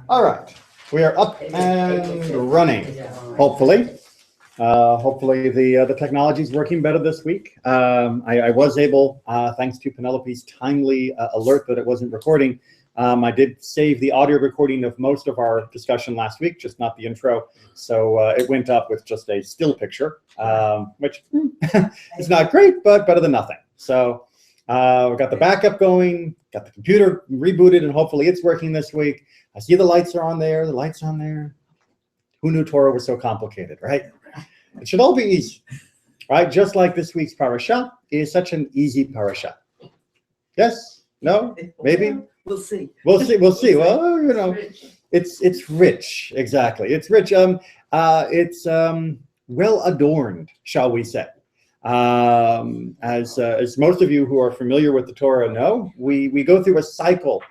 All right, we are up and running. Hopefully, hopefully the technology is working better this week. I was able, thanks to Penelope's timely alert that it wasn't recording. I did save the audio recording of most of our discussion last week, just not the intro. So it went up with just a still picture, which is not great, but better than nothing. So we've got the backup going, got the computer rebooted, and hopefully it's working this week. I see the lights are on there, the lights on there. Who knew Torah was so complicated, right? It should all be easy, right? Just like this week's parasha is such an easy parasha. Yes? No? Maybe? We'll see. We'll see. We'll see. Well, you know, it's rich. Exactly. It's rich. It's well adorned, shall we say? As most of you who are familiar with the Torah know, we go through a cycle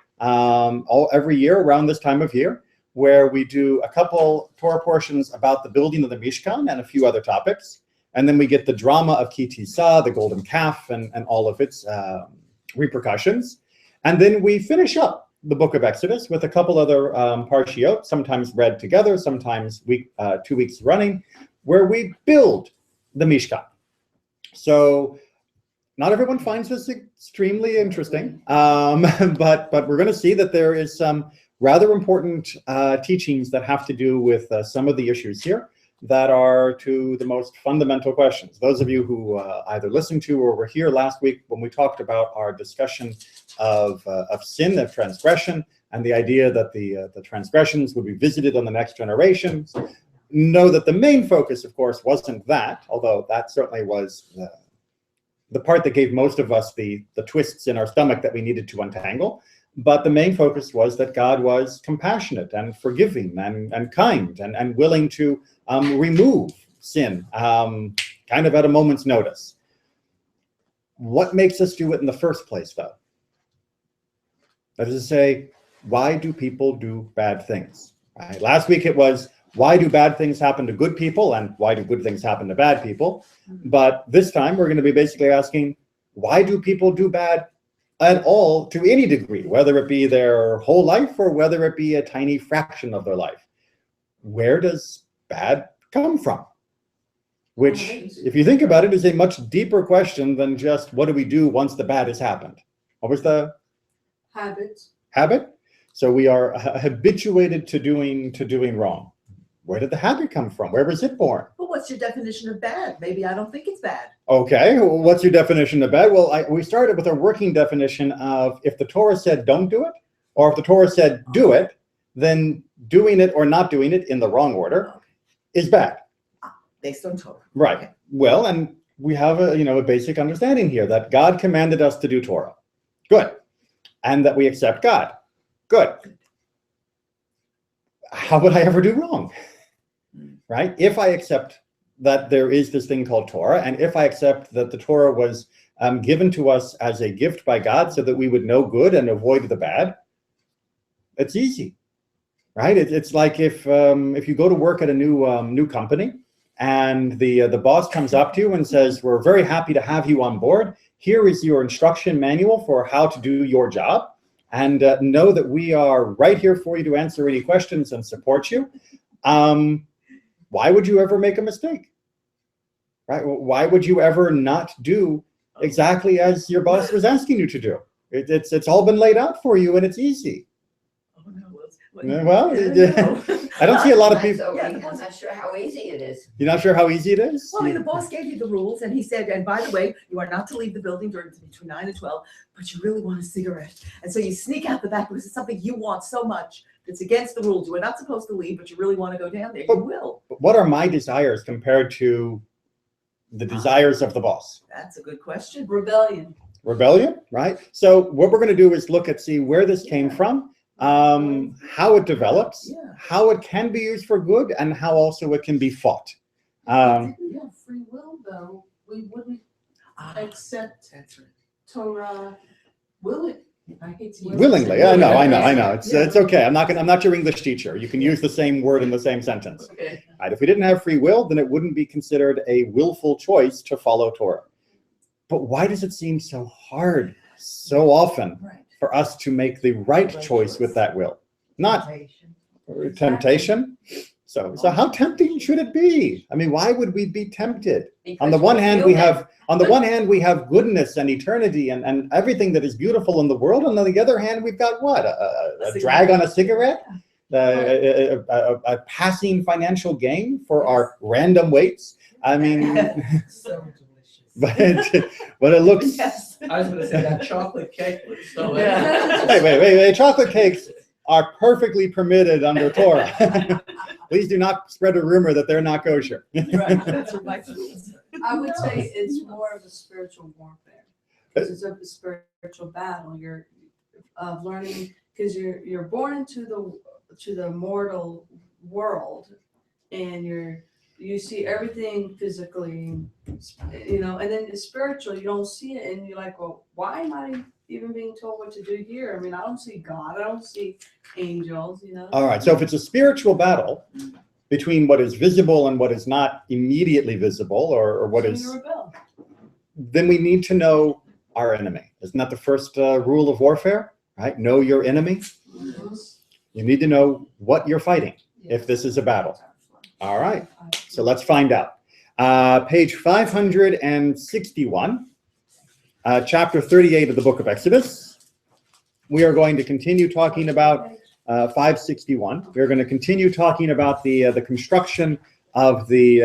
every year around this time of year, where we do a couple Torah portions about the building of the Mishkan and a few other topics, and then we get the drama of Ki Tisa, the golden calf, and all of its repercussions. And then we finish up the book of Exodus with a couple other parshiot, sometimes read together, sometimes 2 weeks running, where we build the Mishkan. So not everyone finds this extremely interesting, but we're going to see that there is some rather important teachings that have to do with some of the issues here that are to the most fundamental questions. Those of you who either listened to or were here last week when we talked about our discussion of sin, of transgression, and the idea that the transgressions would be visited on the next generations, know that the main focus, of course, wasn't that, although that certainly was the part that gave most of us the twists in our stomach that we needed to untangle. But the main focus was that God was compassionate and forgiving and kind and willing to remove sin kind of at a moment's notice. What makes us do it in the first place, though? That is to say, why do people do bad things? Right? Last week it was, why do bad things happen to good people and why do good things happen to bad people? But this time we're going to be basically asking, why do people do bad at all to any degree, whether it be their whole life or whether it be a tiny fraction of their life? Where does bad come from? Which, if you think about it, is a much deeper question than just what do we do once the bad has happened? What was the habit? So we are habituated to doing wrong. Where did the habit come from? Where was it born? Well, what's your definition of bad? Maybe I don't think it's bad. Okay, what's your definition of bad? Well, we started with a working definition of if the Torah said don't do it, or if the Torah said do it, then doing it or not doing it in the wrong order is bad. Based on Torah. Right. Okay. Well, and we have a basic understanding here that God commanded us to do Torah. Good. And that we accept God. Good. How would I ever do wrong? Right? If I accept that there is this thing called Torah, and if I accept that the Torah was given to us as a gift by God so that we would know good and avoid the bad, it's easy, right? It's like if you go to work at a new company and the boss comes up to you and says, we're very happy to have you on board. Here is your instruction manual for how to do your job. And know that we are right here for you to answer any questions and support you. Why would you ever make a mistake? Right? Why would you ever not do exactly as your boss was asking you to do? It's all been laid out for you and it's easy. Oh, no. Well, I don't see a lot of people. Yeah, I'm not sure how easy it is. You're not sure how easy it is? Well, I mean, the boss gave you the rules, and he said, and by the way, you are not to leave the building between 9 and 12, but you really want a cigarette. And so you sneak out the back because it's something you want so much. It's against the rules. You are not supposed to leave, but you really want to go down there. You will. But what are my desires compared to the desires of the boss? That's a good question. Rebellion, right? So what we're going to do is see where this came from, how it develops, how it can be used for good, and how also it can be fought. If we didn't have free will, though, we wouldn't accept Torah willingly. I hate to use Willingly, I know. It's okay. I'm not your English teacher. You can use the same word in the same sentence. Okay. Right? If we didn't have free will, then it wouldn't be considered a willful choice to follow Torah. But why does it seem so hard so often for us to make the right choice with that will? not temptation. So how tempting should it be? I mean, why would we be tempted? On the one hand, we have goodness and eternity and everything that is beautiful in the world. And on the other hand, we've got what? A drag on a cigarette? A passing financial gain for our random weights? I mean, So delicious. but it looks... Yes. I was gonna say that chocolate cake was so. Yeah. Wait. Chocolate cakes are perfectly permitted under Torah. Please do not spread a rumor that they're not kosher. Right, that's what my schools. I would say it's more of a spiritual warfare, because it's a spiritual battle. You're learning, because you're born into the mortal world, and you see everything physically, and then it's spiritual. You don't see it, and you're like, well, why am I even being told what to do here? I mean, I don't see God. I don't see angels. All right. So if it's a spiritual battle between what is visible and what is not immediately visible, or what is, you rebel. then we need to know our enemy. Isn't that the first rule of warfare? Right? Know your enemy. You need to know what you're fighting if this is a battle. All right. So let's find out. Page 561. Chapter 38 of the book of Exodus. We are going to continue talking about 561. We're going to continue talking about the construction of the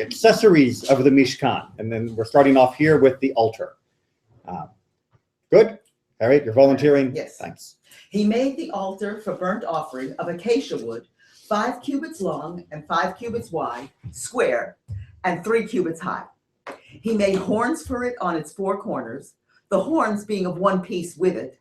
accessories of the Mishkan, and then we're starting off here with the altar. Good. All right, you're volunteering. Yes. Thanks. He made the altar for burnt offering of acacia wood, 5 cubits long and 5 cubits wide, square, and 3 cubits high. He made horns for it on its 4 corners, the horns being of one piece with it,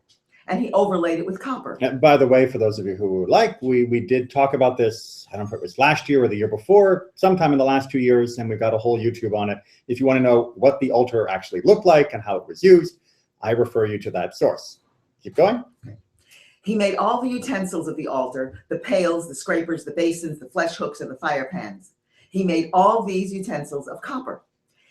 and he overlaid it with copper. And by the way, for those of you who would like, we did talk about this, I don't know if it was last year or the year before, sometime in the last 2 years, and we've got a whole YouTube on it. If you want to know what the altar actually looked like and how it was used, I refer you to that source. Keep going. He made all the utensils of the altar, the pails, the scrapers, the basins, the flesh hooks, and the fire pans. He made all these utensils of copper.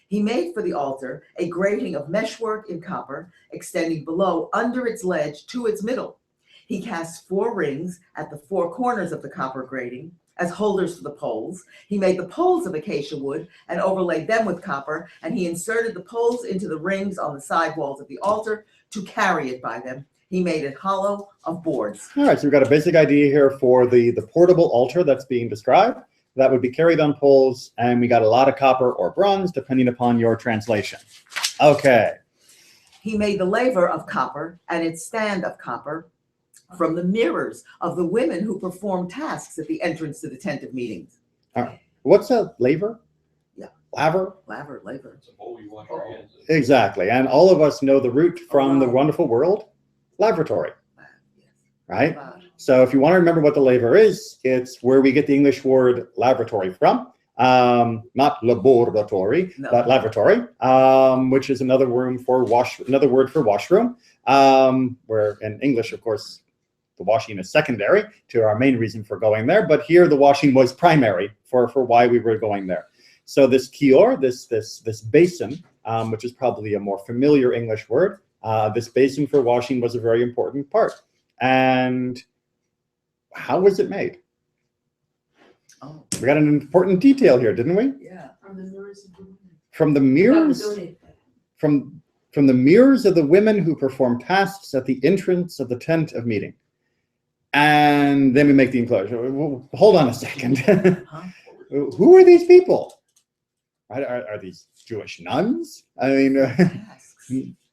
He made for the altar a grating of meshwork in copper, extending below under its ledge to its middle. He cast 4 rings at the 4 corners of the copper grating as holders for the poles. He made the poles of acacia wood and overlaid them with copper, and he inserted the poles into the rings on the side walls of the altar to carry it by them. He made it hollow of boards. All right, so we've got a basic idea here for the portable altar that's being described. That would be carried on poles, and we got a lot of copper or bronze, depending upon your translation. Okay. He made the laver of copper and its stand of copper from the mirrors of the women who performed tasks at the entrance to the tent of meetings. All right. What's a laver? Yeah. Laver? Laver. It's a bowl you wash your hands in. Exactly. And all of us know the root from the wonderful world, laboratory, right? So if you want to remember what the laver is, it's where we get the English word laboratory from. Not laboratory, No. but lavatory, which is another word for washroom. Where in English, of course, the washing is secondary to our main reason for going there, but here the washing was primary for why we were going there. So this kior, this basin, which is probably a more familiar English word, this basin for washing was a very important part. And how was it made? Oh, We got an important detail here, didn't we? yeah. From the mirrors of the women. From the mirrors, from the mirrors of the women who perform tasks at the entrance of the tent of meeting. And then we make the enclosure. Hold on a second. Huh? Who are these people? Are these Jewish nuns? I mean, Tasks.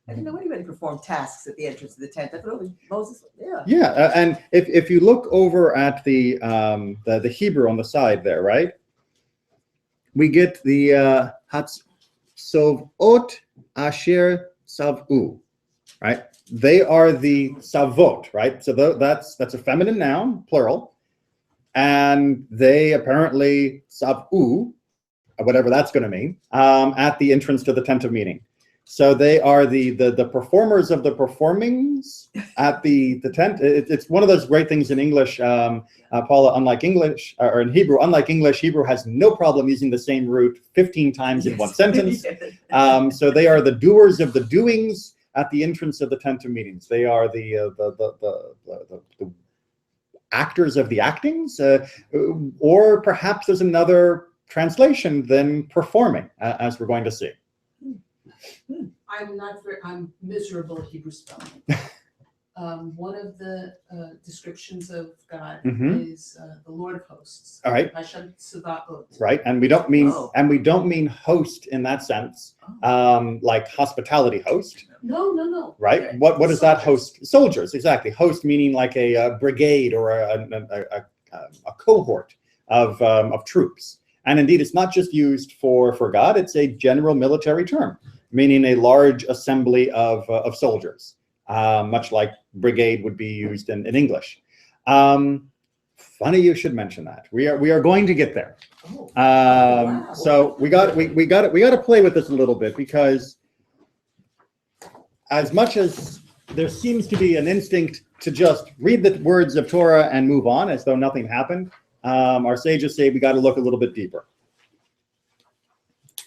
I didn't know anybody performed tasks at the entrance of the tent. I thought it was Moses. Yeah. yeah. And if you look over at the Hebrew on the side there, right? We get the Hatzovot Asher Savu, right? They are the savot, right? So that's a feminine noun, plural, and they apparently savu, whatever that's going to mean, at the entrance to the tent of meeting. So they are the performers of the performings at the tent. It's one of those great things in English, Paula, unlike English, or in Hebrew, unlike English, Hebrew has no problem using the same root 15 times in one sentence. So they are the doers of the doings at the entrance of the tent of meetings. They are the actors of the actings, or perhaps there's another translation than performing, as we're going to see. I'm miserable at Hebrew spelling. One of the descriptions of God is the Lord of Hosts. All right. Hashem Tzevaot. Right, and we don't mean host in that sense, like hospitality host. No. Right. What is that host? Soldiers, exactly. Host meaning like a brigade or a cohort of troops. And indeed, it's not just used for God. It's a general military term, meaning a large assembly of soldiers. Much like brigade would be used in English. Funny you should mention that. We are going to get there. Wow. So we got to play with this a little bit, because as much as there seems to be an instinct to just read the words of Torah and move on as though nothing happened, our sages say we got to look a little bit deeper.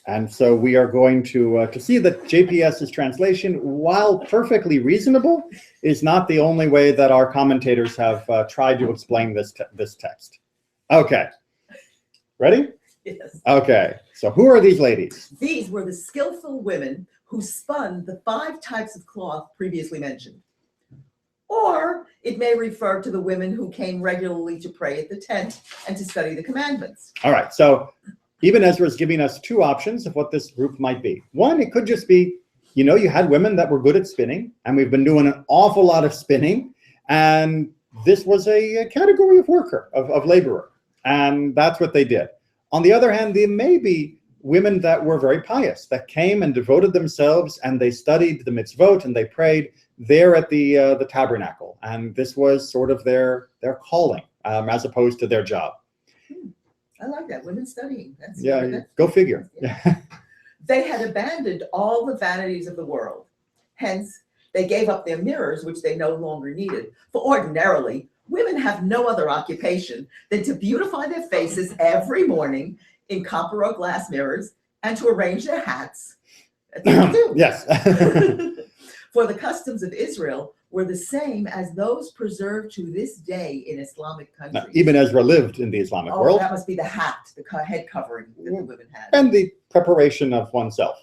And so we are going to see that JPS's translation, while perfectly reasonable, is not the only way that our commentators have tried to explain this text. Okay. Ready? Yes. Okay. So who are these ladies? These were the skillful women who spun the 5 types of cloth previously mentioned. Or it may refer to the women who came regularly to pray at the tent and to study the commandments. All right. So Ibn Ezra is giving us 2 options of what this group might be. One, it could just be, you had women that were good at spinning, and we've been doing an awful lot of spinning, and this was a category of worker, of laborer, and that's what they did. On the other hand, there may be women that were very pious, that came and devoted themselves, and they studied the mitzvot, and they prayed there at the tabernacle, and this was sort of their calling, as opposed to their job. I like that, women studying. That's Go figure. Yeah. They had abandoned all the vanities of the world. Hence, they gave up their mirrors, which they no longer needed. For ordinarily, women have no other occupation than to beautify their faces every morning in copper or glass mirrors and to arrange their hats. That's what they do. Yes. For the customs of Israel were the same as those preserved to this day in Islamic countries. Now, Ibn Ezra lived in the Islamic world. That must be the hat, the head covering that the women had. And the preparation of oneself.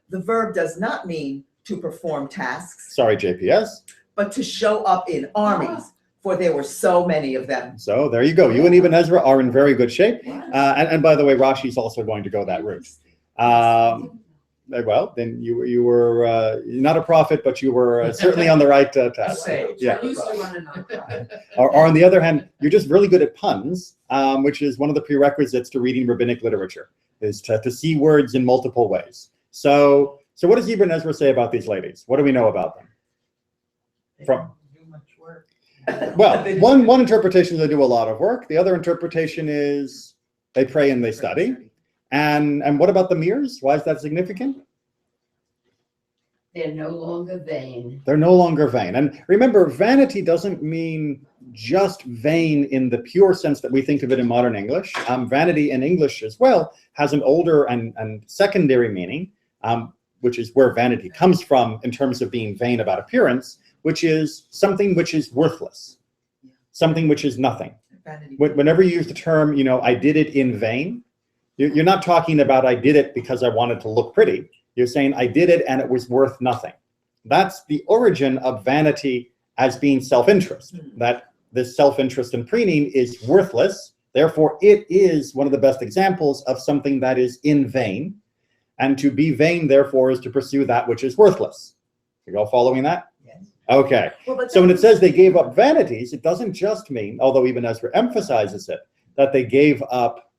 The verb does not mean to perform tasks. Sorry, JPS. But to show up in armies, for there were so many of them. So there you go. You and Ibn Ezra are in very good shape. And by the way, Rashi's also going to go that route. Well, then you were not a prophet, but you were certainly on the right task. Yeah. I used to run a nonprofit. Or on the other hand, you're just really good at puns, which is one of the prerequisites to reading rabbinic literature, is to see words in multiple ways. So what does Ibn Ezra say about these ladies? What do we know about them? From Do much work. well, one interpretation is they do a lot of work. The other interpretation is they pray and they study. And what about the mirrors? Why is that significant? They're no longer vain. They're no longer vain. And remember, vanity doesn't mean just vain in the pure sense that we think of it in modern English. Vanity in English as well has an older and secondary meaning, which is where vanity comes from in terms of being vain about appearance, which is something which is worthless, something which is nothing. Whenever you use the term, I did it in vain, you're not talking about I did it because I wanted to look pretty. You're saying I did it and it was worth nothing. That's the origin of vanity as being self-interest, that this self-interest in preening is worthless. Therefore, it is one of the best examples of something that is in vain. And to be vain, therefore, is to pursue that which is worthless. You all following that? Yes. Okay. So when it says they gave up vanities, it doesn't just mean, although Ibn Ezra emphasizes it, that they gave up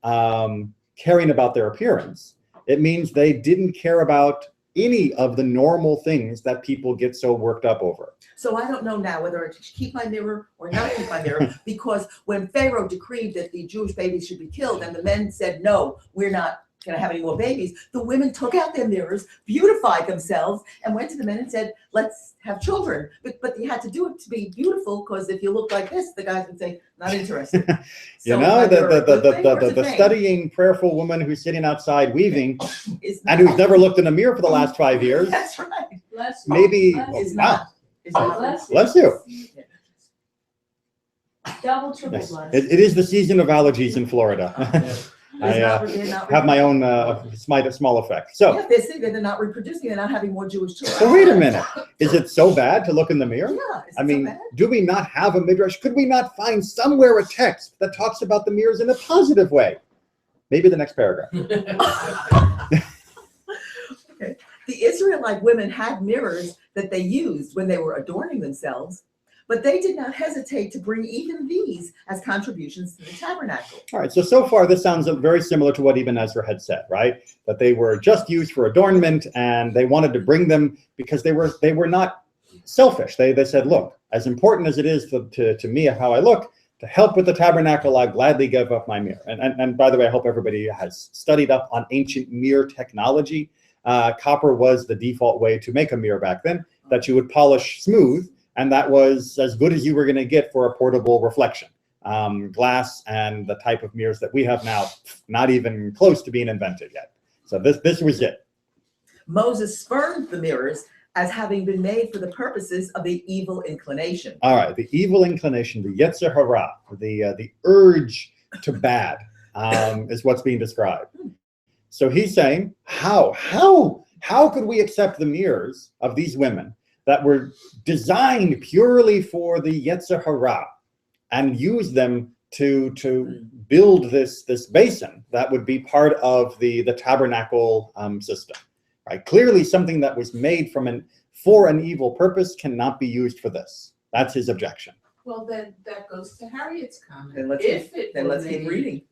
caring about their appearance. It means they didn't care about any of the normal things that people get so worked up over. So I don't know now whether I should keep my mirror or not keep my mirror, because when Pharaoh decreed that the Jewish babies should be killed and the men said, no, we're not going to have any more babies, the women took out their mirrors, beautified themselves, and went to the men and said, let's have children. But you had to do it to be beautiful, because if you look like this, the guys would say, not interested. The studying, prayerful woman who's sitting outside weaving and who's never looked in a mirror for the last 5 years. That's right. Bless you. maybe, Bless oh, Is wow, not. Is not. Bless you. bless you. Double, triple Yes. bless. It is the season of allergies in Florida. I They're not have my own reproducing. small effect. So, Yeah, they're not reproducing, they're not having more Jewish children. so wait a minute. Is it so bad to look in the mirror? Yeah, is it I so mean, bad? do we not have a midrash? Could we not find somewhere a text that talks about the mirrors in a positive way? Maybe the next paragraph. Okay. The Israelite women had mirrors that they used when they were adorning themselves, but they did not hesitate to bring even these as contributions to the tabernacle. All right, so far this sounds very similar to what Ibn Ezra had said, right? That they were just used for adornment and they wanted to bring them because they were not selfish. They said, look, as important as it is to me how I look, to help with the tabernacle, I'll gladly give up my mirror. And by the way, I hope everybody has studied up on ancient mirror technology. Copper was the default way to make a mirror back then, that you would polish smooth, and that was as good as you were going to get for a portable reflection. Glass and the type of mirrors that we have now, not even close to being invented yet. So this was it. Moses spurned the mirrors as having been made for the purposes of the evil inclination. All right, the evil inclination, the Yetzer Hara, the urge to bad, is what's being described. So he's saying, how could we accept the mirrors of these women that were designed purely for the Yetzer Hara and use them to build this basin that would be part of the tabernacle system? Right? Clearly, something that was made for an evil purpose cannot be used for this. That's his objection. Well, then that goes to Harriet's comment. Then let's keep reading.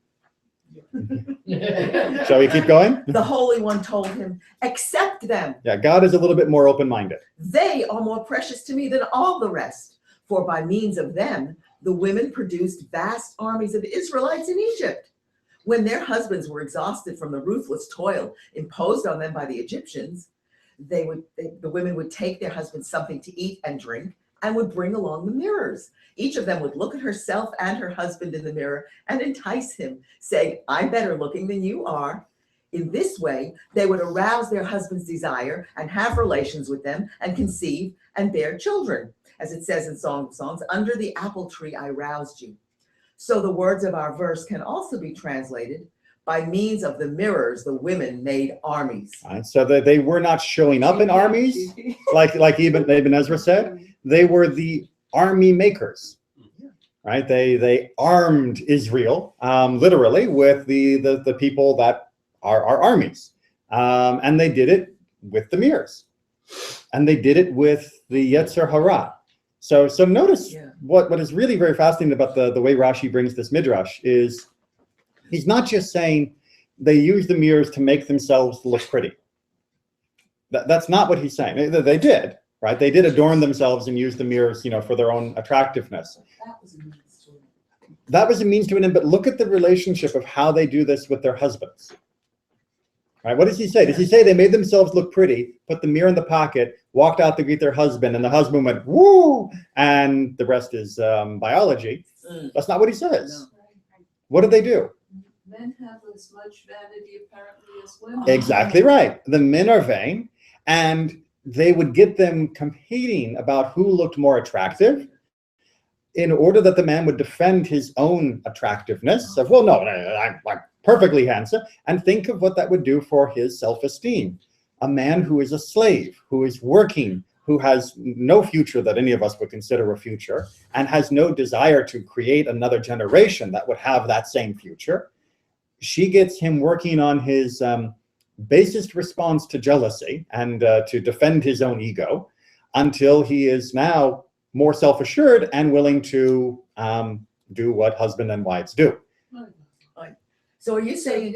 Shall we keep going? The Holy One told him, accept them. Yeah, God is a little bit more open-minded. They are more precious to me than all the rest. For by means of them, the women produced vast armies of Israelites in Egypt. When their husbands were exhausted from the ruthless toil imposed on them by the Egyptians, the women would take their husbands something to eat and drink and would bring along the mirrors. Each of them would look at herself and her husband in the mirror and entice him, saying, I'm better looking than you are. In this way, they would arouse their husband's desire and have relations with them and conceive and bear children. As it says in Song of Songs, under the apple tree I roused you. So the words of our verse can also be translated, by means of the mirrors, the women made armies. Right, so they were not showing up in armies, like Ibn Ezra said. They were the army makers, right? They armed Israel, literally, with the people that are armies. And they did it with the mirrors. And they did it with the Yetzer Hara. So notice what is really very fascinating about the way Rashi brings this midrash is he's not just saying they use the mirrors to make themselves look pretty. That's not what he's saying. They did, right? They did adorn themselves and use the mirrors, for their own attractiveness. That was a means to an end, but look at the relationship of how they do this with their husbands. Right? What does he say? Does he say they made themselves look pretty, put the mirror in the pocket, walked out to greet their husband, and the husband went, woo, and the rest is biology? That's not what he says. No. What did they do? Men have as much vanity apparently as women. Exactly right. The men are vain, and they would get them competing about who looked more attractive in order that the man would defend his own attractiveness of, well, no, I'm perfectly handsome, and think of what that would do for his self-esteem. A man who is a slave, who is working, who has no future that any of us would consider a future, and has no desire to create another generation that would have that same future. She gets him working on his basest response to jealousy and to defend his own ego until he is now more self-assured and willing to do what husband and wives do. So are you saying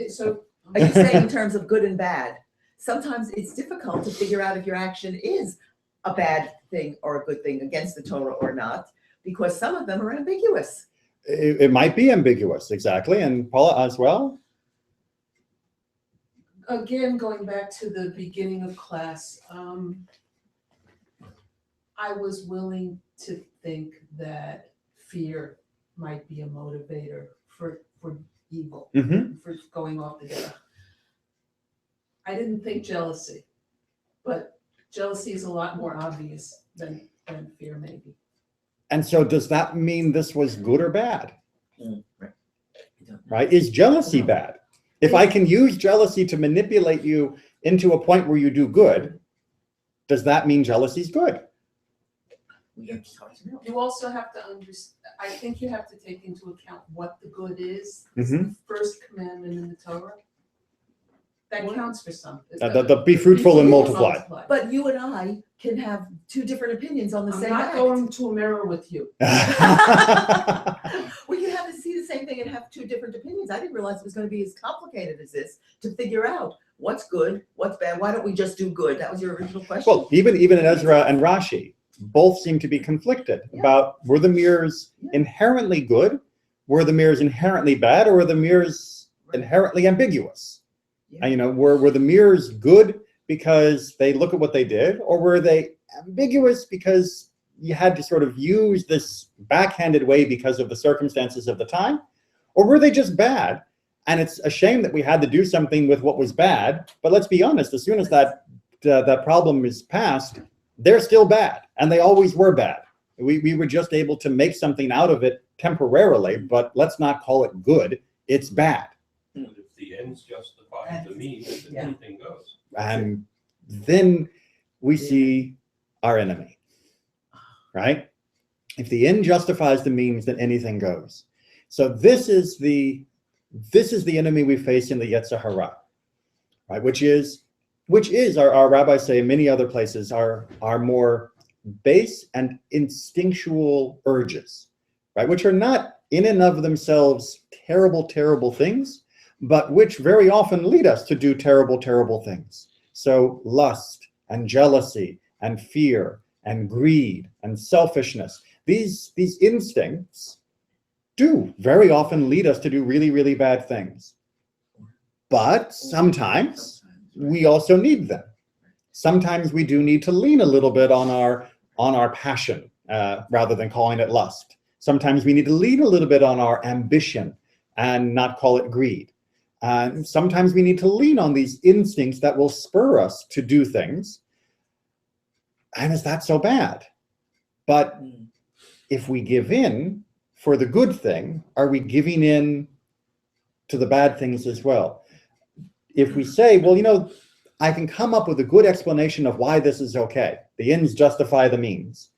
in terms of good and bad? Sometimes it's difficult to figure out if your action is a bad thing or a good thing against the Torah or not, because some of them are ambiguous. It might be ambiguous, exactly. And Paula as well? Again, going back to the beginning of class, I was willing to think that fear might be a motivator for evil, for going off the derech. I didn't think jealousy, but Jealousy is a lot more obvious than fear, maybe. And so does that mean this was good or bad? Right. Right? Is jealousy bad? If I can use jealousy to manipulate you into a point where you do good, does that mean jealousy is good? It's hard to know. You also have to understand, I think you have to take into account what the good is. Mhm. The first commandment in the Torah. That counts for something. The be fruitful and multiply. But you and I can have two different opinions on the I'm same not act. going to a mirror with you. Well, you have to see the same thing and have two different opinions. I didn't realize it was going to be as complicated as this to figure out what's good, what's bad. Why don't we just do good? That was your original question. Well, even in Ezra and Rashi, both seem to be conflicted about, were the mirrors inherently good, were the mirrors inherently bad, or were the mirrors inherently ambiguous? Yeah. And, were the mirrors good because they look at what they did, or were they ambiguous because you had to sort of use this backhanded way because of the circumstances of the time? Or were they just bad? And it's a shame that we had to do something with what was bad. But let's be honest, as soon as that problem is past, they're still bad. And they always were bad. We were just able to make something out of it temporarily, but let's not call it good. It's bad. And if the ends justify the means, then anything goes. And then we see our enemy, right? If the end justifies the means, then anything goes. So this is the enemy we face in the Yetzer Hara, right? Which is our rabbis say in many other places are more base and instinctual urges, right? Which are not in and of themselves terrible, terrible things, but which very often lead us to do terrible, terrible things. So lust and jealousy and fear and greed and selfishness, these instincts do very often lead us to do really, really bad things. But sometimes we also need them. Sometimes we do need to lean a little bit on our passion rather than calling it lust. Sometimes we need to lean a little bit on our ambition and not call it greed. Sometimes we need to lean on these instincts that will spur us to do things. And is that so bad? But if we give in for the good thing, are we giving in to the bad things as well? If we say, well, I can come up with a good explanation of why this is okay. The ends justify the means.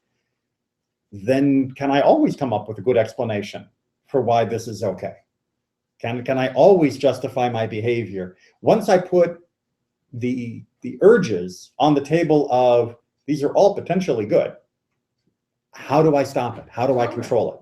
Then can I always come up with a good explanation for why this is okay? Can I always justify my behavior? Once I put the urges on the table of these are all potentially good, how do I stop it? How do I control it?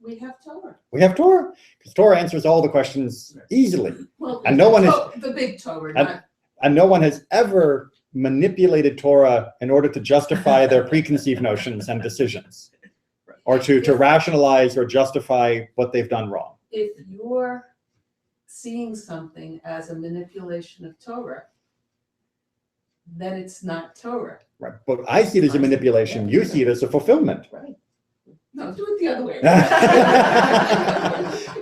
We have Torah. We have Torah, because Torah answers all the questions easily. Well, And no one is the big Torah, and no one has ever manipulated Torah in order to justify their preconceived notions and decisions, or to rationalize or justify what they've done wrong. if you're seeing something as a manipulation of Torah, then it's not Torah. Right. But I see it as a manipulation. You see it as a fulfillment. Right. No, do it the other way.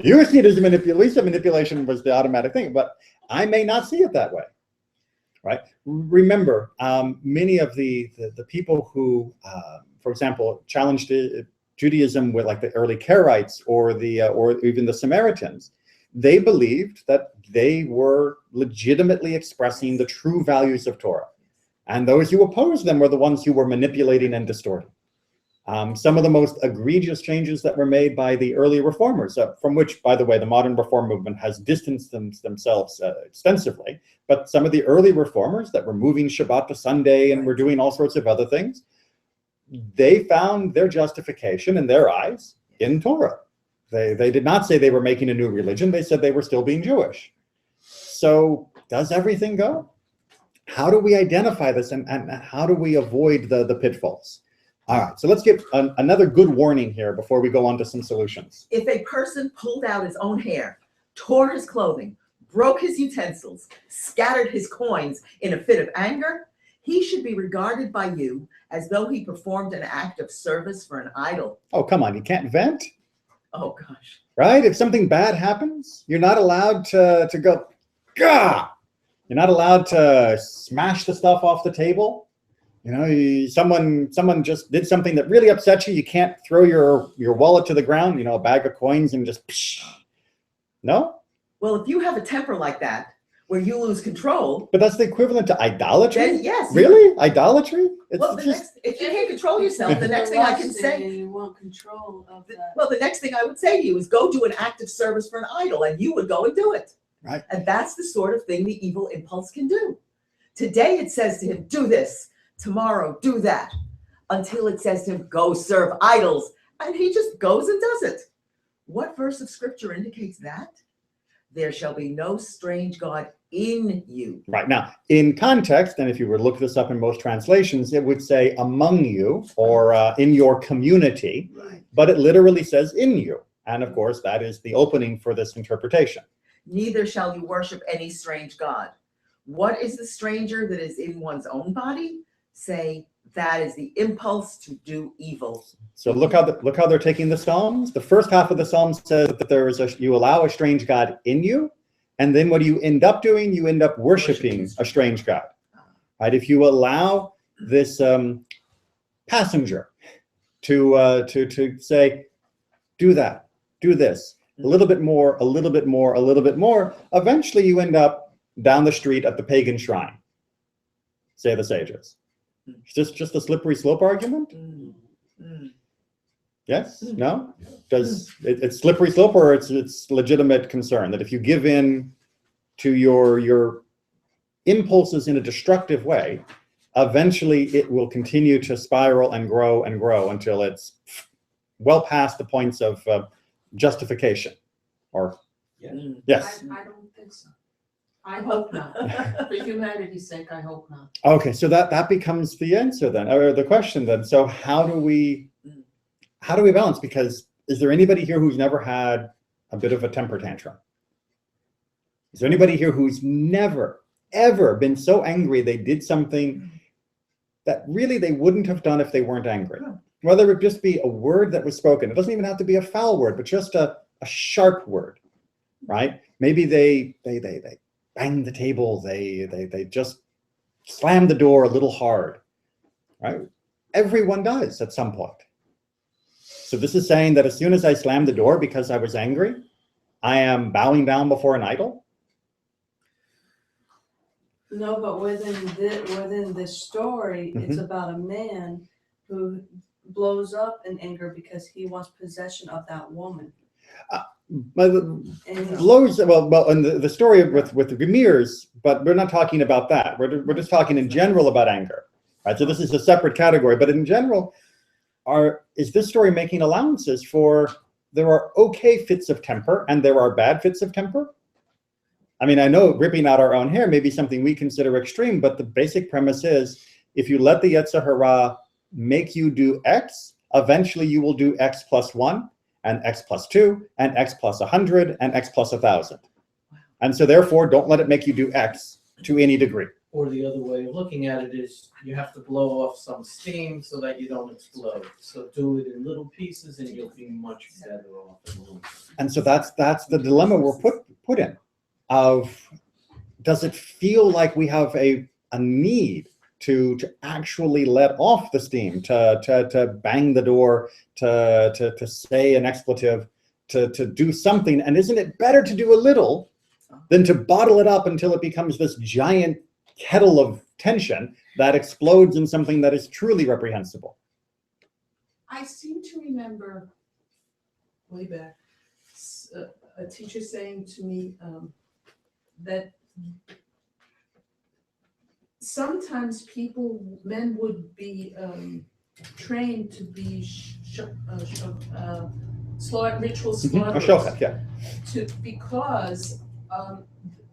You see it as a manipulation. At least a manipulation was the automatic thing, but I may not see it that way. Right. Remember, many of the people who, for example, challenged Judaism with like the early Karaites or even the Samaritans, they believed that they were legitimately expressing the true values of Torah. And those who opposed them were the ones who were manipulating and distorting. Some of the most egregious changes that were made by the early reformers, from which, by the way, the modern reform movement has distanced themselves extensively. But some of the early reformers that were moving Shabbat to Sunday and were doing all sorts of other things, they found their justification in their eyes in Torah. They did not say they were making a new religion. They said they were still being Jewish. So does everything go? How do we identify this and how do we avoid the pitfalls? All right, so let's get another good warning here before we go on to some solutions. If a person pulled out his own hair, tore his clothing, broke his utensils, scattered his coins in a fit of anger, he should be regarded by you as though he performed an act of service for an idol. Oh, come on, you can't vent? Oh, gosh. Right? If something bad happens, you're not allowed to go, gah! You're not allowed to smash the stuff off the table. You know, someone just did something that really upsets you. You can't throw your wallet to the ground, you know, a bag of coins and just, psh. No? Well, if you have a temper like that, where you lose control, But that's the equivalent to idolatry? then yes. Really? Idolatry? Well, if you can't control yourself, the next thing I can say, You want control of that. well, the next thing I would say to you is go do an act of service for an idol, and you would go and do it. Right. And that's the sort of thing the evil impulse can do. Today it says to him, do this. Tomorrow, do that. Until it says to him, go serve idols. And he just goes and does it. What verse of scripture indicates that? There shall be no strange God in you. Right. Now, in context, and if you were to look this up in most translations, it would say among you or in your community, Right. but it literally says in you. And of course, that is the opening for this interpretation. Neither shall you worship any strange God. What is the stranger that is in one's own body? Say, that is the impulse to do evil. So look how they're taking the Psalms. The first half of the Psalm says that you allow a strange God in you. And then what do you end up doing? You end up worshiping a strange God. Right? If you allow this passenger to say, do that, do this, a little bit more, a little bit more, a little bit more, eventually you end up down the street at the pagan shrine, say the sages. Is this just a slippery slope argument? Yes? No? Does it's slippery slope, or it's legitimate concern that if you give in to your impulses in a destructive way, eventually it will continue to spiral and grow until it's well past the points of justification? Or yes? I don't think so. I hope not. For humanity's sake, I hope not. Okay, so that becomes the answer then, or the question then. So how do we balance? Because is there anybody here who's never had a bit of a temper tantrum? Is there anybody here who's never, ever been so angry they did something that really they wouldn't have done if they weren't angry? Whether it just be a word that was spoken. It doesn't even have to be a foul word, but just a sharp word, right? Maybe they bang the table, they just slam the door a little hard, right? Everyone does at some point. So this is saying that as soon as I slam the door because I was angry, I am bowing down before an idol? No, but within this story, it's about a man who blows up in anger because he wants possession of that woman. Blows, well, in the story with the Gemirs, but we're not talking about that. We're just talking in general about anger, right? So this is a separate category, but in general, is this story making allowances for there are okay fits of temper and there are bad fits of temper? I mean, I know ripping out our own hair may be something we consider extreme, but the basic premise is if you let the Yetzer Hara make you do X, eventually you will do X plus 1 and X plus 2 and X plus 100 and X plus 1,000. And so therefore, don't let it make you do X to any degree. Or the other way of looking at it is you have to blow off some steam so that you don't explode. So do it in little pieces and you'll be much better off. And so that's the dilemma we're put in. Of does it feel like we have a need to actually let off the steam, to bang the door, to say an expletive, to do something? And isn't it better to do a little than to bottle it up until it becomes this giant kettle of tension that explodes in something that is truly reprehensible? I seem to remember way back a teacher saying to me that sometimes men would be trained to be ritual slaughterers, Yeah. because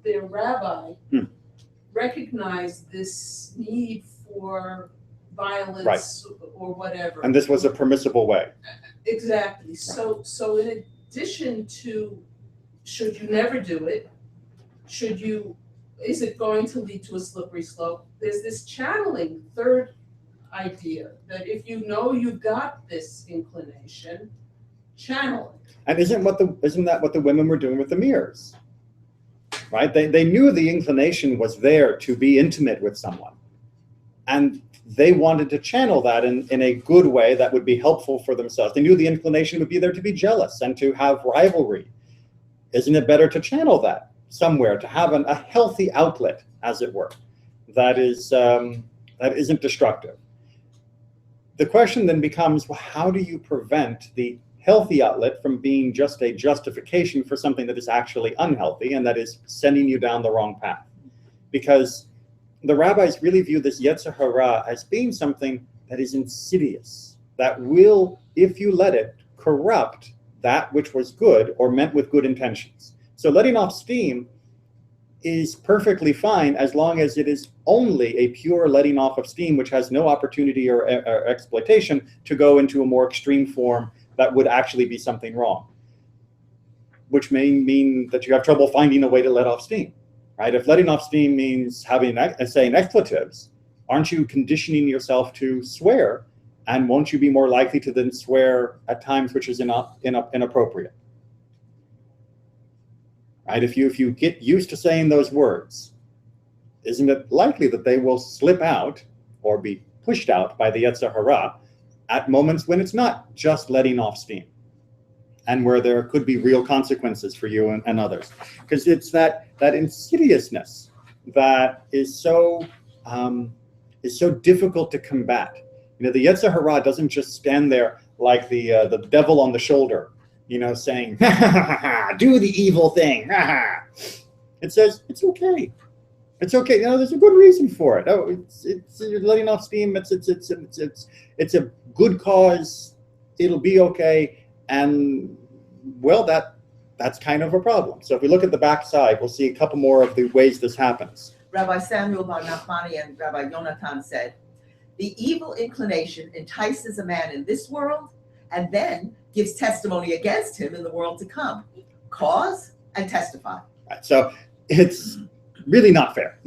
their rabbi recognized this need for violence or whatever. And this was a permissible way. Exactly. So in addition to, should you never do it? Is it going to lead to a slippery slope? There's this channeling third idea that if you know you've got this inclination, channel it. And isn't that what the women were doing with the mirrors? Right? They knew the inclination was there to be intimate with someone. And they wanted to channel that in a good way that would be helpful for themselves. They knew the inclination would be there to be jealous and to have rivalry. Isn't it better to channel that somewhere, to have a healthy outlet, as it were, that isn't destructive? The question then becomes, well, how do you prevent the healthy outlet from being just a justification for something that is actually unhealthy and that is sending you down the wrong path? Because the rabbis really view this Yetzer Hara as being something that is insidious, that will, if you let it, corrupt that which was good or meant with good intentions. So letting off steam is perfectly fine as long as it is only a pure letting off of steam, which has no opportunity or exploitation to go into a more extreme form that would actually be something wrong, which may mean that you have trouble finding a way to let off steam, right? If letting off steam means saying expletives, aren't you conditioning yourself to swear? And won't you be more likely to then swear at times which is inappropriate? Right? If you get used to saying those words, isn't it likely that they will slip out or be pushed out by the Yetzer Hara at moments when it's not just letting off steam, and where there could be real consequences for you and others? Because it's that insidiousness that is so difficult to combat. You know, the Yetzer Hara doesn't just stand there like the devil on the shoulder, you know, saying, ha, ha, ha, ha, do the evil thing. Ha, ha. It says, it's okay. It's okay. You know, there's a good reason for it. Oh, it's you're letting off steam. It's a good cause. It'll be okay. And well, that's kind of a problem. So if we look at the back side, we'll see a couple more of the ways this happens. Rabbi Samuel bar Nachmani and Rabbi Yonatan said, the evil inclination entices a man in this world and then gives testimony against him in the world to come. Cause and testify. Right, so it's really not fair.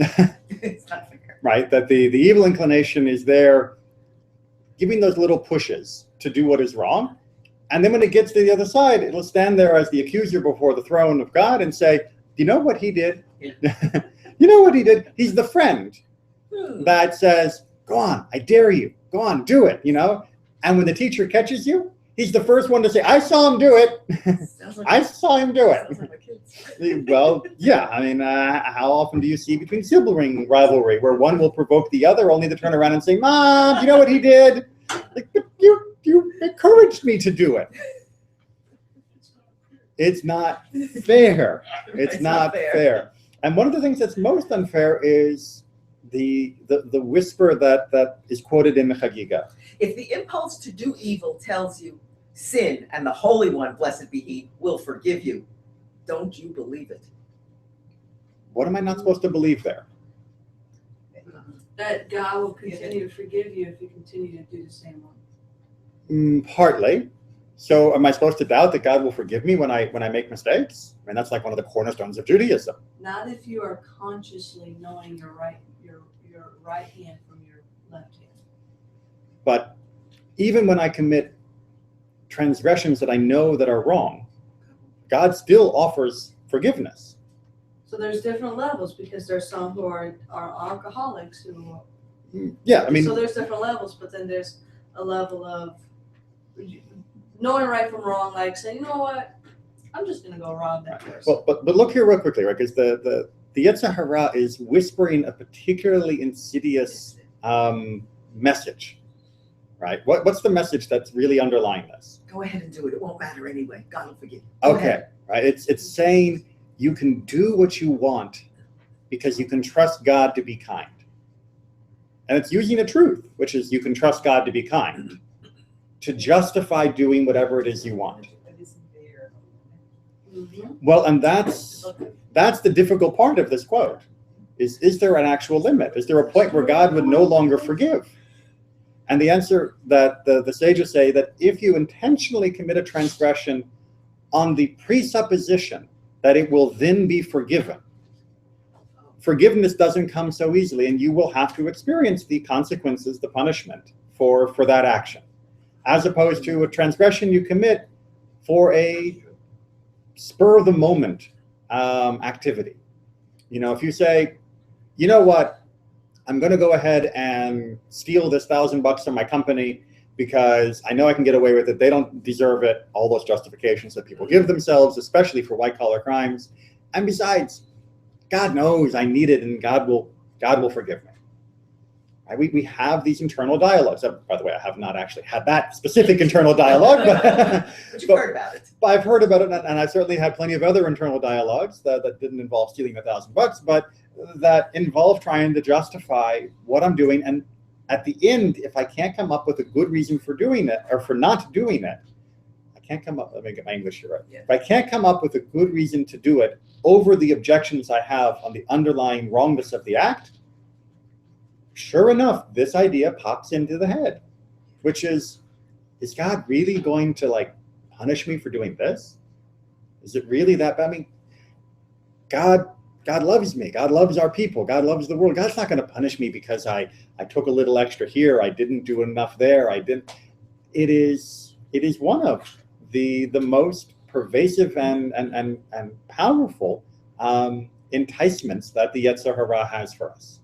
It's not fair. Right? That the evil inclination is there giving those little pushes to do what is wrong. And then when it gets to the other side, it'll stand there as the accuser before the throne of God and say, do you know what he did? Yeah. You know what he did? He's the friend that says, go on, I dare you. Go on, do it, you know? And when the teacher catches you, he's the first one to say, I saw him do it. I saw him do it. Like well, yeah, I mean, how often do you see between sibling rivalry where one will provoke the other only to turn around and say, Mom, you know what he did? Like, but you encouraged me to do it. It's not fair. It's not fair. And one of the things that's most unfair is the whisper that is quoted in the Chagiga. If the impulse to do evil tells you sin and the Holy One, blessed be He, will forgive you, don't you believe it? What am I not supposed to believe there? That God will continue to forgive you if you continue to do the same one. Partly. So am I supposed to doubt that God will forgive me when I make mistakes? I mean, that's like one of the cornerstones of Judaism. Not if you are consciously knowing your right hand from your left hand. But even when I commit transgressions that I know that are wrong, God still offers forgiveness. So there's different levels, because there's some who are alcoholics who. Yeah, I mean. So there's different levels, but then there's a level of knowing right from wrong, like saying, you know what, I'm just gonna go rob that person. Well, but look here real quickly, right? Because the Yetzer Hara is whispering a particularly insidious message, right? What's the message that's really underlying this? Go ahead and do it. It won't matter anyway. God will forgive you. Go Okay, ahead. right? It's saying you can do what you want because you can trust God to be kind. And it's using a truth, which is you can trust God to be kind, to justify doing whatever it is you want. Mm-hmm. Well, and that's the difficult part of this quote. Is there an actual limit? Is there a point where God would no longer forgive? And the answer that the sages say that if you intentionally commit a transgression on the presupposition that it will then be forgiven, forgiveness doesn't come so easily, and you will have to experience the consequences, the punishment for that action, as opposed to a transgression you commit for a spur of the moment activity. You know, if you say, you know what, I'm going to go ahead and steal this $1,000 from my company because I know I can get away with it. They don't deserve it. All those justifications that people give themselves, especially for white-collar crimes. And besides, God knows I need it, and God will forgive me. Right? We have these internal dialogues. By the way, I have not actually had that specific internal dialogue, But you've heard about it. I've heard about it, and I've certainly had plenty of other internal dialogues that didn't involve stealing the $1,000, but that involve trying to justify what I'm doing. And at the end, if I can't come up with a good reason for doing it or for not doing it, I can't come up. Let me get my English here right. Yeah. If I can't come up with a good reason to do it over the objections I have on the underlying wrongness of the act, sure enough, this idea pops into the head, which is God really going to like punish me for doing this? Is it really that bad? I mean, God loves me. God loves our people. God loves the world. God's not going to punish me because I took a little extra here. I didn't do enough there. I didn't. It is one of the most pervasive and powerful enticements that the Yetzer Hara has for us.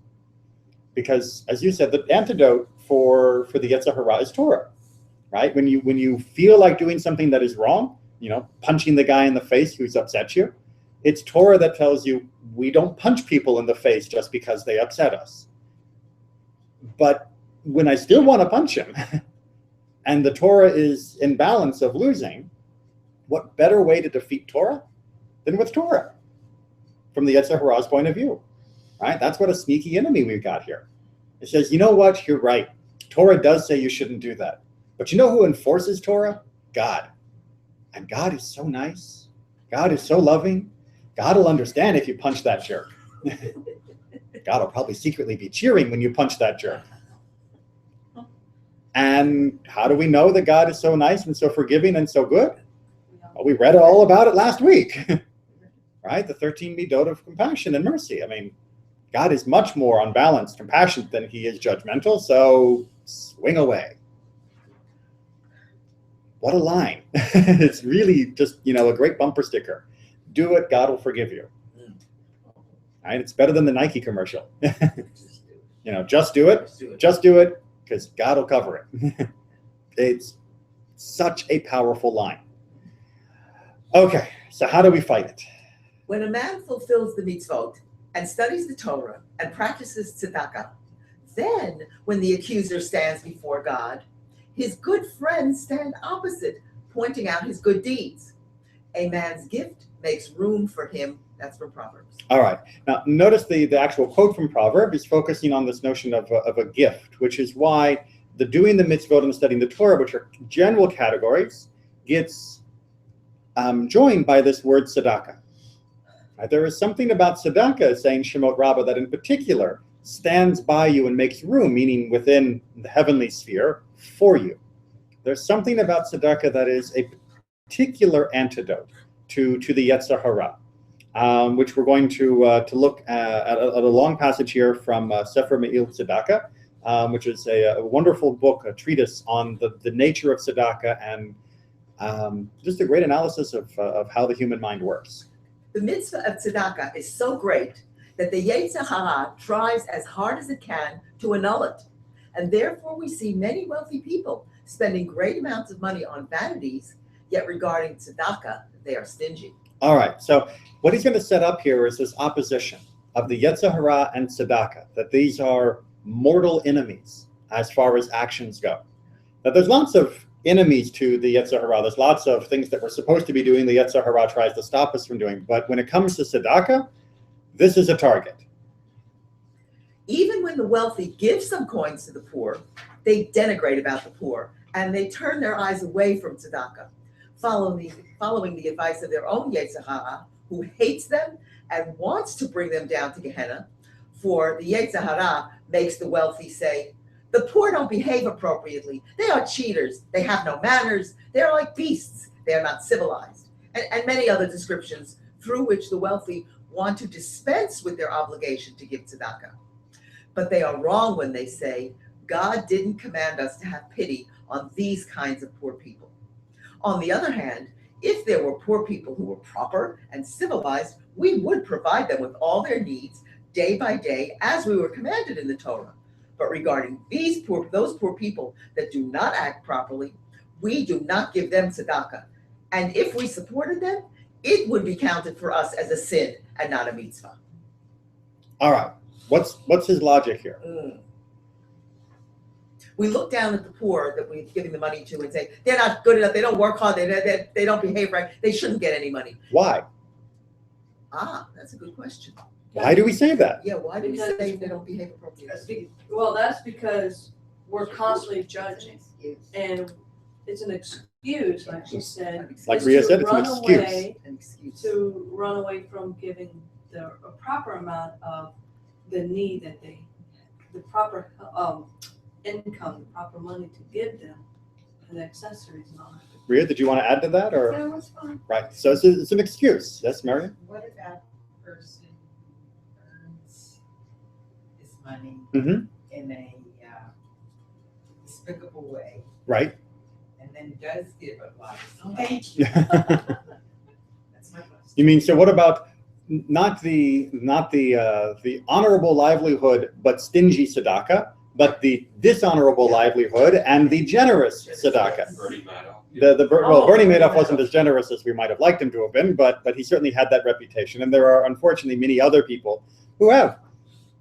Because, as you said, the antidote for the Yetzer Hara is Torah, right? When you feel like doing something that is wrong, punching the guy in the face who's upset you, it's Torah that tells you we don't punch people in the face just because they upset us. But when I still want to punch him, and the Torah is in balance of losing, what better way to defeat Torah than with Torah, from the Yetzer Hara's point of view, right? That's what a sneaky enemy we've got here. It says, you know what, you're right. Torah does say you shouldn't do that. But you know who enforces Torah? God. And God is so nice. God is so loving. God will understand if you punch that jerk. God will probably secretly be cheering when you punch that jerk. And how do we know that God is so nice and so forgiving and so good? Well, we read all about it last week, right? The 13 midot of compassion and mercy. I mean, God is much more unbalanced, compassionate than he is judgmental, so swing away. What a line. It's really just, a great bumper sticker. Do it, God will forgive you. Right? It's better than the Nike commercial. Just do it, because God will cover it. It's such a powerful line. Okay, so how do we fight it? When a man fulfills the mitzvot and studies the Torah and practices tzedakah, then when the accuser stands before God, his good friends stand opposite, pointing out his good deeds. A man's gift makes room for him. That's from Proverbs. All right. Now, notice the actual quote from Proverbs is focusing on this notion of a gift, which is why the doing the mitzvot and studying the Torah, which are general categories, gets joined by this word tzedakah. Right? There is something about tzedakah, saying Shemot Rabbah, that in particular stands by you and makes room, meaning within the heavenly sphere, for you. There's something about tzedakah that is a particular antidote to the Yetzer Hara, which we're going to look at a long passage here from Sefer Me'il Tzedakah, which is a wonderful book, a treatise on the nature of tzedakah and just a great analysis of how the human mind works. The mitzvah of tzedakah is so great that the Yetzer Hara tries as hard as it can to annul it. And therefore we see many wealthy people spending great amounts of money on vanities, yet regarding tzedakah, they are stingy. All right, so what he's going to set up here is this opposition of the Yetzer Hara and tzedakah, that these are mortal enemies as far as actions go. Now, there's lots of enemies to the Yetzer Hara. There's lots of things that we're supposed to be doing the Yetzer Hara tries to stop us from doing. But when it comes to tzedakah, this is a target. Even when the wealthy give some coins to the poor, they denigrate about the poor, and they turn their eyes away from tzedakah, following the advice of their own Yetzer Hara, who hates them and wants to bring them down to Gehenna. For the Yetzer Hara makes the wealthy say, the poor don't behave appropriately. They are cheaters. They have no manners. They are like beasts. They are not civilized. And many other descriptions through which the wealthy want to dispense with their obligation to give tzedakah. But they are wrong when they say, God didn't command us to have pity on these kinds of poor people. On the other hand, if there were poor people who were proper and civilized, we would provide them with all their needs, day by day as we were commanded in the Torah. But regarding those poor people that do not act properly, we do not give them tzedakah. And if we supported them, it would be counted for us as a sin and not a mitzvah. All right. What's his logic here? We look down at the poor that we're giving the money to and say, they're not good enough, they don't work hard, they don't behave right, they shouldn't get any money. Why? That's a good question. Why do we say that? Yeah, why do we Because- say they don't behave appropriately? Well, that's because we're constantly judging, and it's an excuse, like she said. Like is Rhea to said, it's an run excuse. away- An excuse. To run away from giving a proper amount of the need that the proper income, the proper money to give them, and accessories and all that. Rhea, did you want to add to that, or No, it's fine. right? So it's an excuse. Yes, Marion. What about the person who earns his money Mhm. in a despicable way Right. and then does give a lot? Thank you you. That's my question. You mean, so what about not the honorable livelihood but stingy tzedakah, but the dishonorable livelihood and the generous tzedakah? Bernie Madoff. Bernie Madoff wasn't as generous as we might have liked him to have been, but he certainly had that reputation. And there are unfortunately many other people who have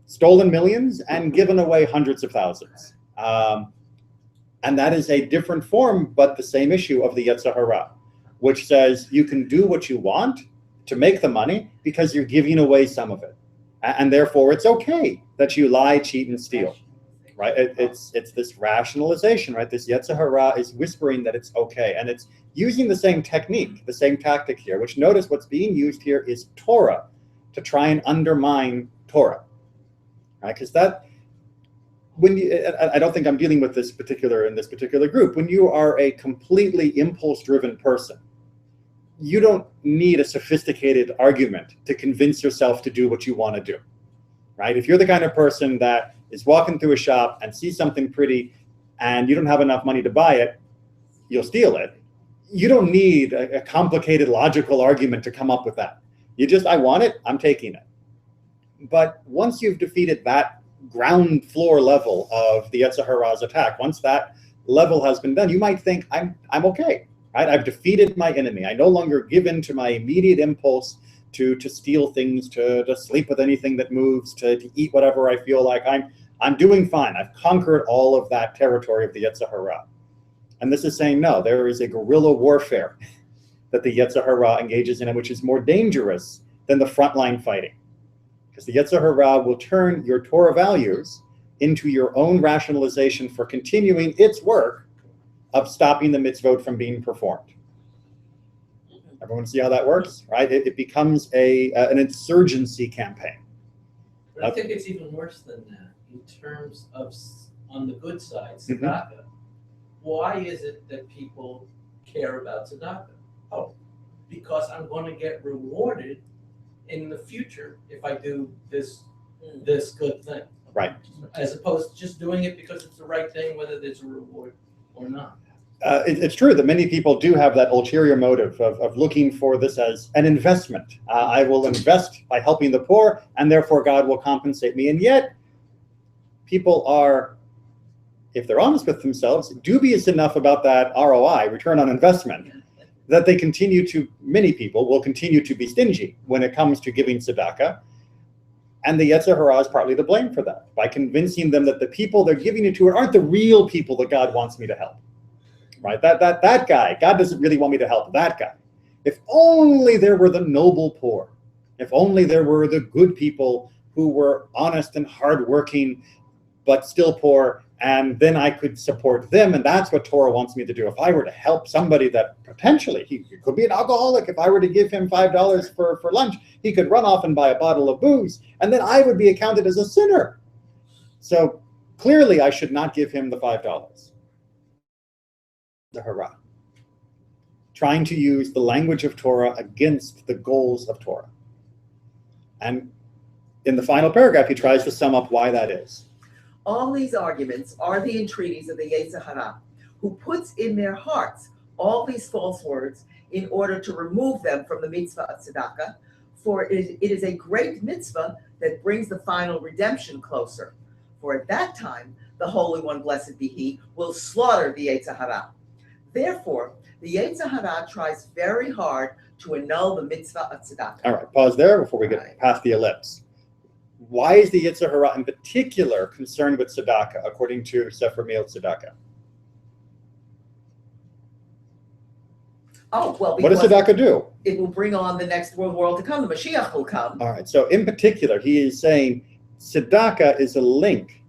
stolen millions and given away hundreds of thousands. And that is a different form, but the same issue of the Yetzer Hara, which says you can do what you want to make the money because you're giving away some of it. And therefore it's okay that you lie, cheat, and steal. Right? It's this rationalization, right? This Yetzer Hara is whispering that it's okay. And it's using the same technique, the same tactic here, which notice what's being used here is Torah to try and undermine Torah. Right? Because that, when you, I don't think I'm dealing with this in this particular group. When you are a completely impulse-driven person, you don't need a sophisticated argument to convince yourself to do what you want to do. Right? If you're the kind of person that is walking through a shop and sees something pretty and you don't have enough money to buy it, you'll steal it. You don't need a complicated logical argument to come up with that. You just, I want it, I'm taking it. But once you've defeated that ground floor level of the Yetzer Hara's attack, once that level has been done, you might think, I'm okay. Right? I've defeated my enemy. I no longer give in to my immediate impulse to steal things, to sleep with anything that moves, to eat whatever I feel like. I'm doing fine. I've conquered all of that territory of the Yetzer Hara. And this is saying, no, there is a guerrilla warfare that the Yetzer Hara engages in, which is more dangerous than the frontline fighting. Because the Yetzer Hara will turn your Torah values into your own rationalization for continuing its work of stopping the mitzvot from being performed. Everyone see how that works, right? It becomes an insurgency campaign. But I think it's even worse than that in terms of, on the good side, tzedakah. Why is it that people care about tzedakah? Oh, because I'm going to get rewarded in the future if I do this good thing. Right. As opposed to just doing it because it's the right thing, whether there's a reward or not. It's true that many people do have that ulterior motive of looking for this as an investment. I will invest by helping the poor, and therefore God will compensate me. And yet, people are, if they're honest with themselves, dubious enough about that ROI, return on investment, that many people will continue to be stingy when it comes to giving tzedakah. And the Yetzer Hara is partly to blame for that, by convincing them that the people they're giving it to aren't the real people that God wants me to help. Right? That guy, God doesn't really want me to help that guy. If only there were the noble poor. If only there were the good people who were honest and hardworking, but still poor, and then I could support them, and that's what Torah wants me to do. If I were to help somebody that potentially, he could be an alcoholic, if I were to give him $5 for lunch, he could run off and buy a bottle of booze, and then I would be accounted as a sinner. So clearly I should not give him the $5. The Hara, trying to use the language of Torah against the goals of Torah. And in the final paragraph, he tries to sum up why that is. All these arguments are the entreaties of the Yetzer Hara, who puts in their hearts all these false words in order to remove them from the mitzvah of tzedakah. For it is a great mitzvah that brings the final redemption closer. For at that time, the Holy One, blessed be He, will slaughter the Yetzer Hara. Therefore, the Yetzer Hara tries very hard to annul the mitzvah of tzedakah. All right, pause there before we get past the ellipse. Why is the Yetzer Hara in particular concerned with tzedakah, according to Sefer Me'il Tzedakah? Oh, well, What does because tzedakah do? it will bring on the next world to come. The Mashiach will come. All right, so in particular, he is saying tzedakah is a link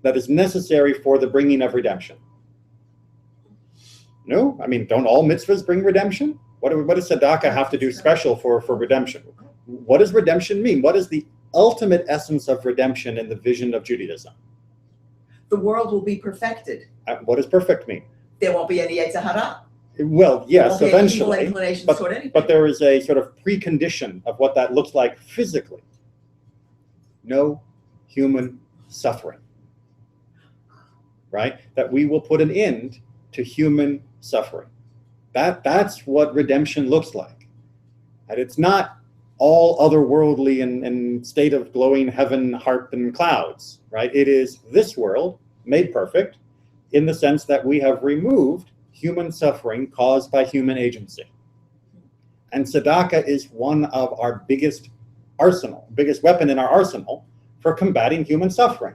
that is necessary for the bringing of redemption. No? I mean, don't all mitzvahs bring redemption? What does tzedakah have to do special for redemption? What does redemption mean? What is the ultimate essence of redemption in the vision of Judaism? The world will be perfected. What does perfect mean? There won't be any Yetzer Hara. Well, yes, There won't be any evil eventually, inclinations toward anything. but there is a sort of precondition of what that looks like physically. No human suffering, right? That we will put an end to human suffering. That's what redemption looks like. And it's not all otherworldly and state of glowing heaven, harp, and clouds, right? It is this world made perfect in the sense that we have removed human suffering caused by human agency. And tzedakah is one of our biggest weapon in our arsenal for combating human suffering.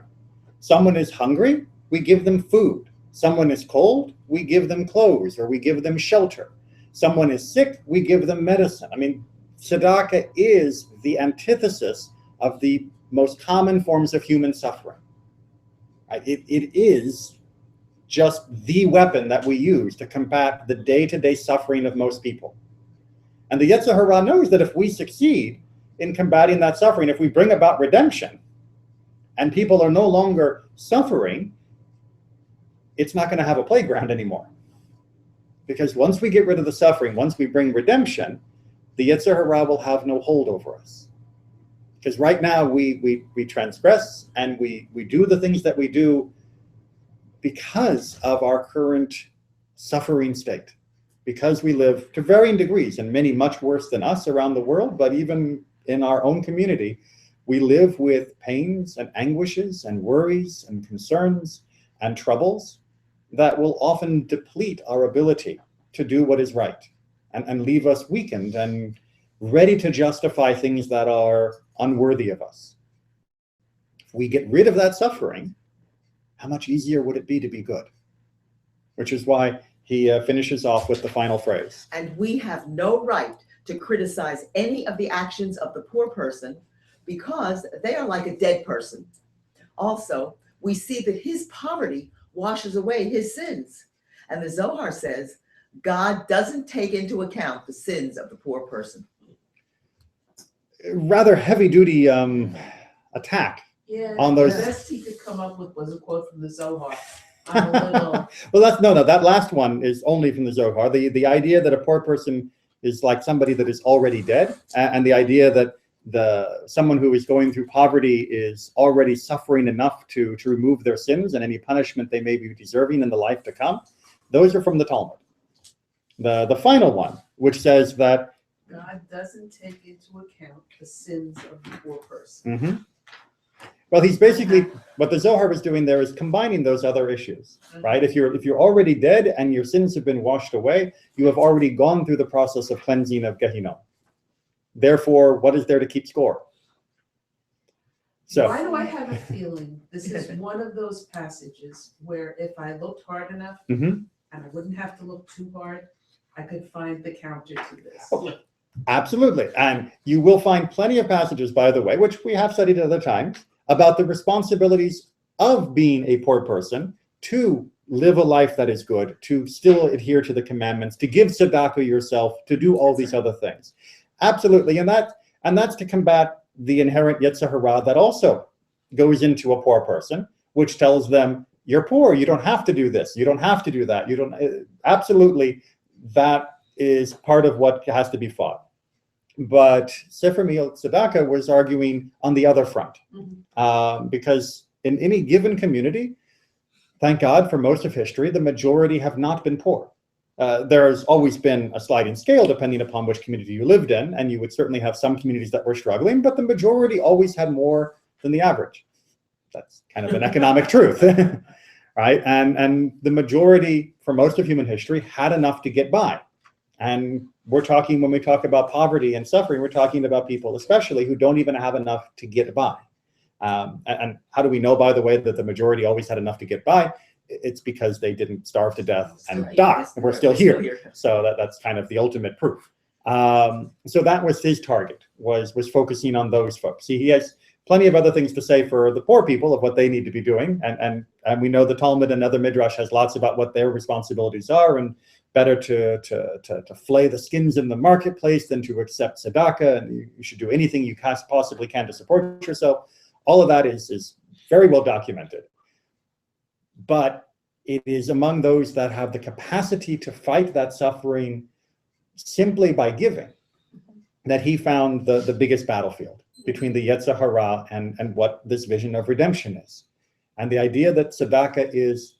Someone is hungry, we give them food. Someone is cold, we give them clothes or we give them shelter. Someone is sick, we give them medicine. I mean, tzedakah is the antithesis of the most common forms of human suffering. It is just the weapon that we use to combat the day-to-day suffering of most people. And the Yetzer Hara knows that if we succeed in combating that suffering, if we bring about redemption, and people are no longer suffering, it's not going to have a playground anymore. Because once we get rid of the suffering, once we bring redemption, the Yetzer Hara will have no hold over us. Because right now we transgress and we do the things that we do because of our current suffering state, because we live to varying degrees, and many much worse than us around the world, but even in our own community, we live with pains and anguishes and worries and concerns and troubles that will often deplete our ability to do what is right and leave us weakened and ready to justify things that are unworthy of us. If we get rid of that suffering, how much easier would it be to be good? Which is why he finishes off with the final phrase. And we have no right to criticize any of the actions of the poor person because they are like a dead person. Also, we see that his poverty washes away his sins. And the Zohar says, God doesn't take into account the sins of the poor person. Rather heavy-duty attack. Yeah, On those- the best he could come up with was a quote from the Zohar. I'm a little, Well, that's no, that last one is only from the Zohar. The idea that a poor person is like somebody that is already dead, and the idea that someone who is going through poverty is already suffering enough to remove their sins and any punishment they may be deserving in the life to come, those are from the Talmud. The final one, which says that God doesn't take into account the sins of the poor person. Mhm. Well, he's basically, what the Zohar was doing there is combining those other issues, right? If you're already dead and your sins have been washed away, you have already gone through the process of cleansing of Gehinnom. Therefore, what is there to keep score? So, Why do I have a feeling this is one of those passages where if I looked hard enough, Mhm. and I wouldn't have to look too hard, I could find the counter to this. Oh, absolutely. And you will find plenty of passages, by the way, which we have studied at other times, about the responsibilities of being a poor person to live a life that is good, to still adhere to the commandments, to give tzedakah yourself, to do all these other things. Absolutely. And that's to combat the inherent Yetzer Hara that also goes into a poor person, which tells them, you're poor, you don't have to do this, you don't have to do that. You don't, absolutely, that is part of what has to be fought. But Sefer Me'il Tzedakah was arguing on the other front, because in any given community, thank God for most of history, the majority have not been poor. There's always been a sliding scale depending upon which community you lived in, and you would certainly have some communities that were struggling, but the majority always had more than the average. That's kind of an economic truth, right? And the majority, for most of human history, had enough to get by. And we're talking, when we talk about poverty and suffering, we're talking about people especially who don't even have enough to get by. And how do we know, by the way, that the majority always had enough to get by? It's because they didn't starve to death and die. We're still here. So that's kind of the ultimate proof. So that was his target, was focusing on those folks. See, he has plenty of other things to say for the poor people of what they need to be doing. And we know the Talmud and other Midrash has lots about what their responsibilities are, and better to flay the skins in the marketplace than to accept tzedakah, and you should do anything you possibly can to support yourself. All of that is very well documented. But it is among those that have the capacity to fight that suffering simply by giving that he found the biggest battlefield between the Yetzer Hara and what this vision of redemption is. And the idea that tzedakah is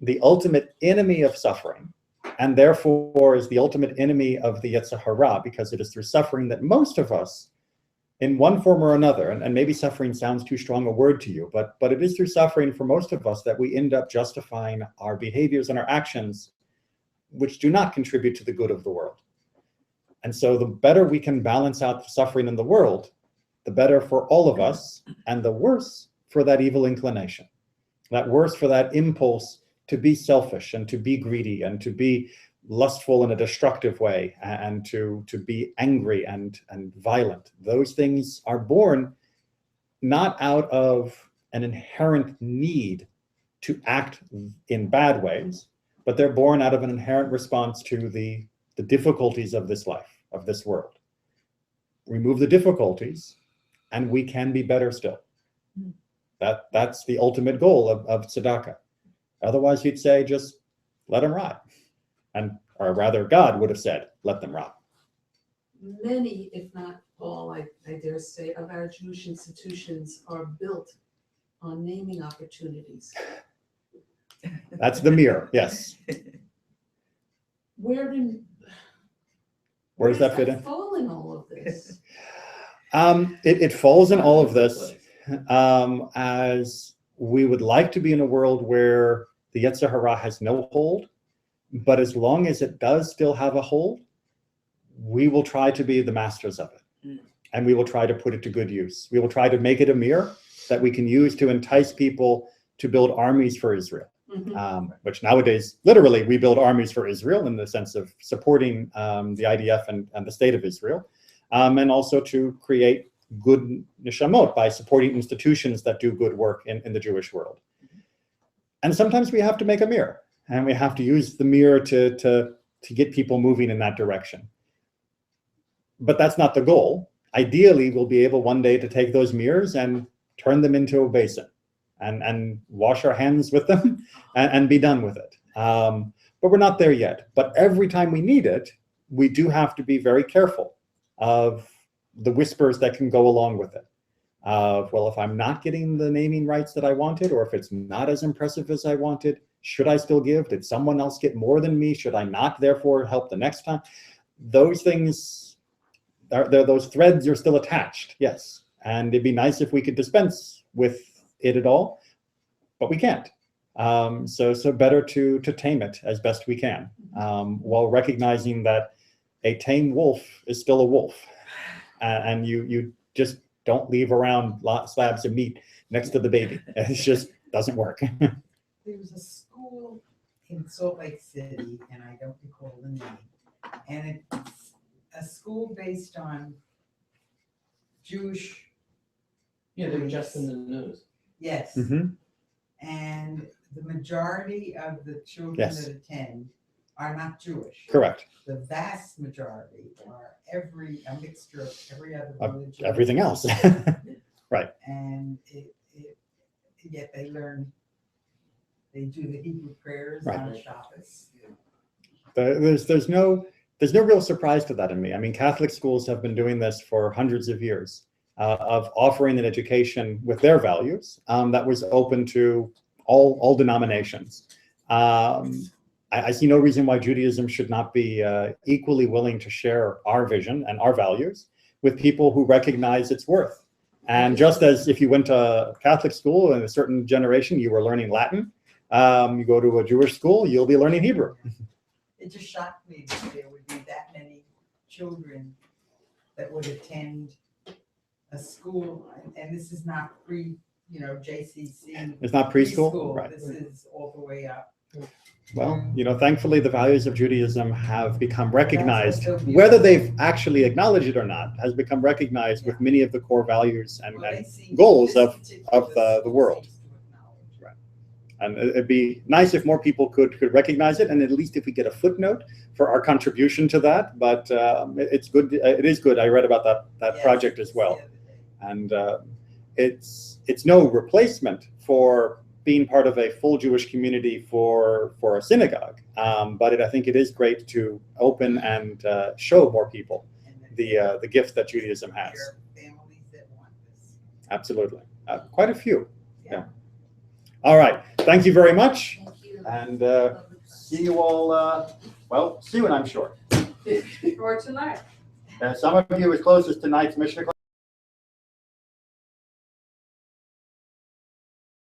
the ultimate enemy of suffering, and therefore is the ultimate enemy of the Yetzer Hara, because it is through suffering that most of us, in one form or another, and maybe suffering sounds too strong a word to you, but it is through suffering for most of us that we end up justifying our behaviors and our actions, which do not contribute to the good of the world. And so the better we can balance out the suffering in the world, the better for all of us, and the worse for that evil inclination, that worse for that impulse to be selfish and to be greedy and to be lustful in a destructive way, and to be angry and violent. Those things are born not out of an inherent need to act in bad ways, but they're born out of an inherent response to the difficulties of this life, of this world. Remove the difficulties, and we can be better still. That's the ultimate goal of tzedakah. Otherwise, you'd say, just let them rot. Or rather, God would have said, let them rot. Many, if not all, I dare say, of our Jewish institutions are built on naming opportunities. That's the mirror, yes. Where does that fit in? fall in all of this? It falls in all of this as we would like to be in a world where the Yetzer Hara has no hold, but as long as it does still have a hold, we will try to be the masters of it. And we will try to put it to good use. We will try to make it a mirror that we can use to entice people to build armies for Israel. Which nowadays, literally, we build armies for Israel in the sense of supporting the IDF and the state of Israel, and also to create good neshamot by supporting institutions that do good work in the Jewish world. And sometimes we have to make a mirror, and we have to use the mirror to get people moving in that direction. But that's not the goal. Ideally, we'll be able one day to take those mirrors and turn them into a basin and wash our hands with them and be done with it. But we're not there yet. But every time we need it, we do have to be very careful of the whispers that can go along with it. Well, if I'm not getting the naming rights that I wanted, or if it's not as impressive as I wanted, should I still give? Did someone else get more than me? Should I not therefore help the next time? Those things, those threads are still attached, yes. And it'd be nice if we could dispense with it at all, but we can't. So better to tame it as best we can, while recognizing that a tame wolf is still a wolf, and you just don't leave around slabs of meat next to the baby. It just doesn't work. There was a school in Salt Lake City, and I don't recall the name, and it's a school based on Jewish. Yeah, they were just in the news. Yes. And the majority of the children Yes. that attend are not Jewish. Correct. The vast majority are a mixture of every other Of religion. everything else. Right. And yet they do the Hebrew prayers Right. on Shabbos. There's no real surprise to that in me. I mean, Catholic schools have been doing this for hundreds of years, of offering an education with their values that was open to all denominations. I see no reason why Judaism should not be equally willing to share our vision and our values with people who recognize its worth. And just as if you went to Catholic school in a certain generation, you were learning Latin, you go to a Jewish school, you'll be learning Hebrew. It just shocked me that there would be that many children that would attend a school, and this is not JCC. It's not preschool, right? This is all the way up. Well, thankfully, the values of Judaism have become recognized, That's also whether they've actually acknowledged it or not, has become recognized with many of the core values and goals of the world. Right. And it'd be nice if more people could recognize it, and at least if we get a footnote for our contribution to that. But it's good. It is good. I read about that project as well, and it's no replacement for being part of a full Jewish community for a synagogue, but I think it is great to open and show more people the gift that Judaism has. There are families that want this. Absolutely, quite a few. Yeah. All right. Thank you very much, Thank you. and see you all. Well, soon, I'm sure. Or tonight. Some of you as close as tonight's Mishnah class.